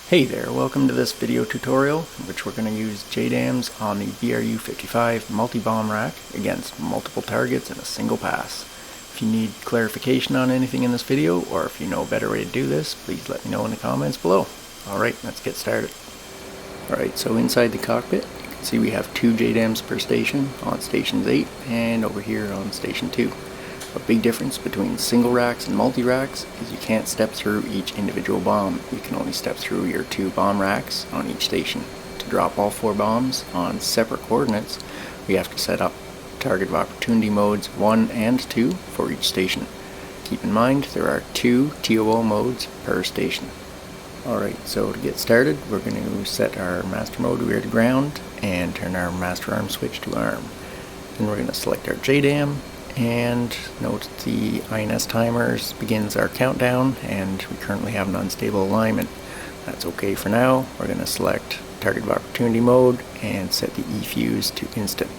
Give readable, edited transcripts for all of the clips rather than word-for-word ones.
Hey there, welcome to this video tutorial in which we're going to use JDAMS on the VRU-55 multi-bomb rack against multiple targets in a single pass. If you need clarification on anything in this video, or if you know a better way to do this, please let me know in the comments below. Alright, let's get started. Alright, so inside the cockpit, you can see we have 2 JDAMs per station on stations 8 and over here on station 2. A big difference between single racks and multi-racks is you can't step through each individual bomb. You can only step through your 2 bomb racks on each station. To drop all 4 bombs on separate coordinates, we have to set up target of opportunity modes 1 and 2 for each station. Keep in mind there are 2 TOO modes per station. Alright, so to get started, we're going to set our master mode rear to ground and turn our master arm switch to arm. Then we're going to select our JDAM. And note the INST timers begins our countdown, and we currently have an unstable alignment. That's okay for now. We're going to select target of opportunity mode and set the Efuze to instant.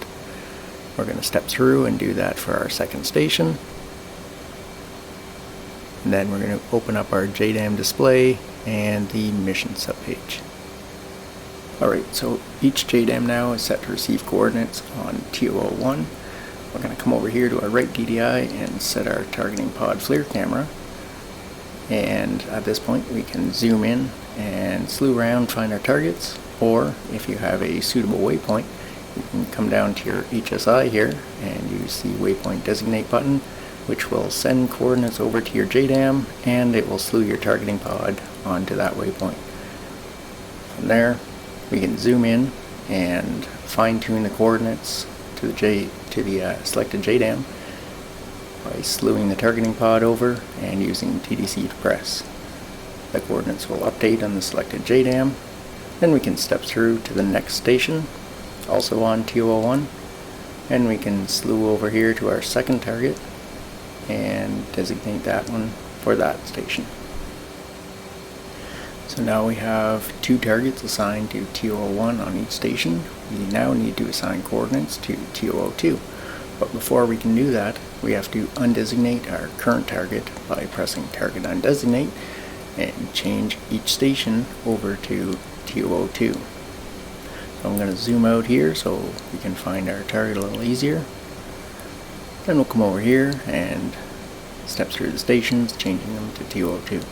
We're going to step through and do that for our second station. And then we're going to open up our JDAM display and the mission subpage. Alright, so each JDAM now is set to receive coordinates on TO01. We're going to come over here to our right DDI and set our targeting pod FLIR camera, and at this point we can zoom in and slew around, find our targets, or if you have a suitable waypoint you can come down to your HSI here and use the waypoint designate button, which will send coordinates over to your JDAM and it will slew your targeting pod onto that waypoint. From there we can zoom in and fine-tune the coordinates to the selected JDAM by slewing the targeting pod over and using TDC to press. The coordinates will update on the selected JDAM. Then we can step through to the next station, also on TO01, and we can slew over here to our second target and designate that one for that station. So now we have 2 targets assigned to TO01 on each station. We now need to assign coordinates to TO02. But before we can do that, we have to undesignate our current target by pressing target undesignate and change each station over to TO02. So I'm going to zoom out here so we can find our target a little easier. Then we'll come over here and step through the stations, changing them to TO02.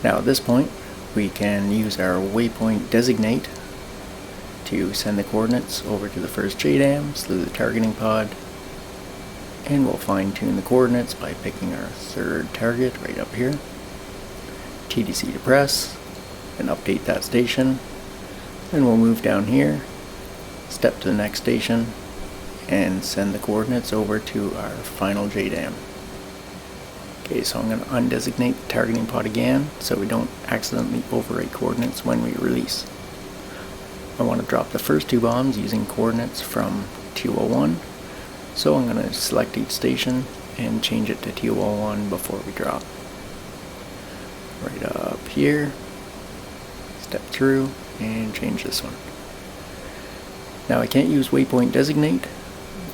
Now at this point we can use our waypoint designate to send the coordinates over to the first JDAM, slew the targeting pod, and we'll fine-tune the coordinates by picking our third target right up here. TDC to press, and update that station. Then we'll move down here, step to the next station, and send the coordinates over to our final JDAM. Okay, so I'm going to undesignate the targeting pod again so we don't accidentally overwrite coordinates when we release. I want to drop the first 2 bombs using coordinates from TO01, so I'm going to select each station and change it to TO01 before we drop. Right up here, step through and change this one. Now I can't use waypoint designate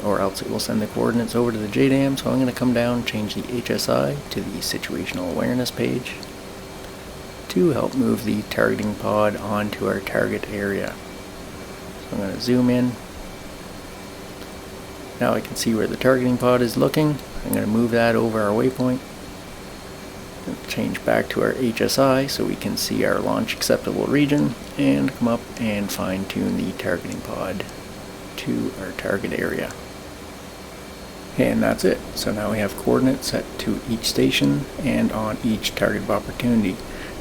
or else it will send the coordinates over to the JDAM, so I'm going to come down, change the HSI to the situational awareness page to help move the targeting pod onto our target area. So I'm going to zoom in. Now I can see where the targeting pod is looking. I'm going to move that over our waypoint. Change back to our HSI so we can see our launch acceptable region, and come up and fine tune the targeting pod to our target area. And that's it. So now we have coordinates set to each station and on each target of opportunity.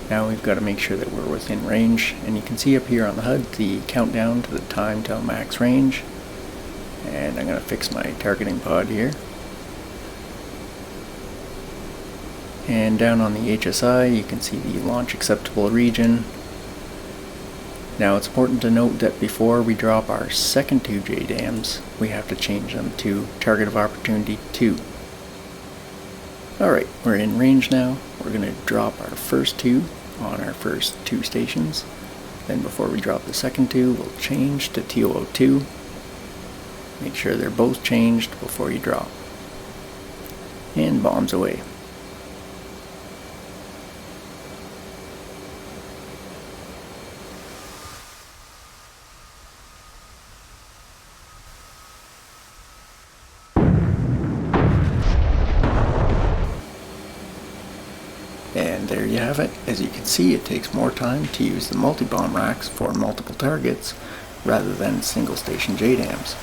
Now we've got to make sure that we're within range, and you can see up here on the HUD the countdown to the time till max range. And I'm going to fix my targeting pod here. And down on the HSI you can see the launch acceptable region. Now it's important to note that before we drop our second 2 JDAMs, we have to change them to target of opportunity 2. Alright, we're in range now. We're going to drop our first 2 on our first 2 stations. Then before we drop the second 2, we'll change to TO02. Make sure they're both changed before you drop. And bombs away. there you have it. As you can see, it takes more time to use the multi-bomb racks for multiple targets rather than single station JDAMs.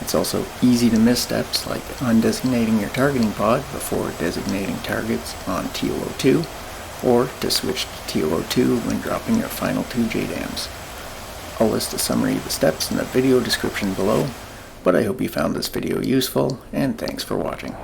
It's also easy to miss steps like undesignating your targeting pod before designating targets on TO02, or to switch to TO02 when dropping your final 2 JDAMs. I'll list a summary of the steps in the video description below, but I hope you found this video useful, and thanks for watching.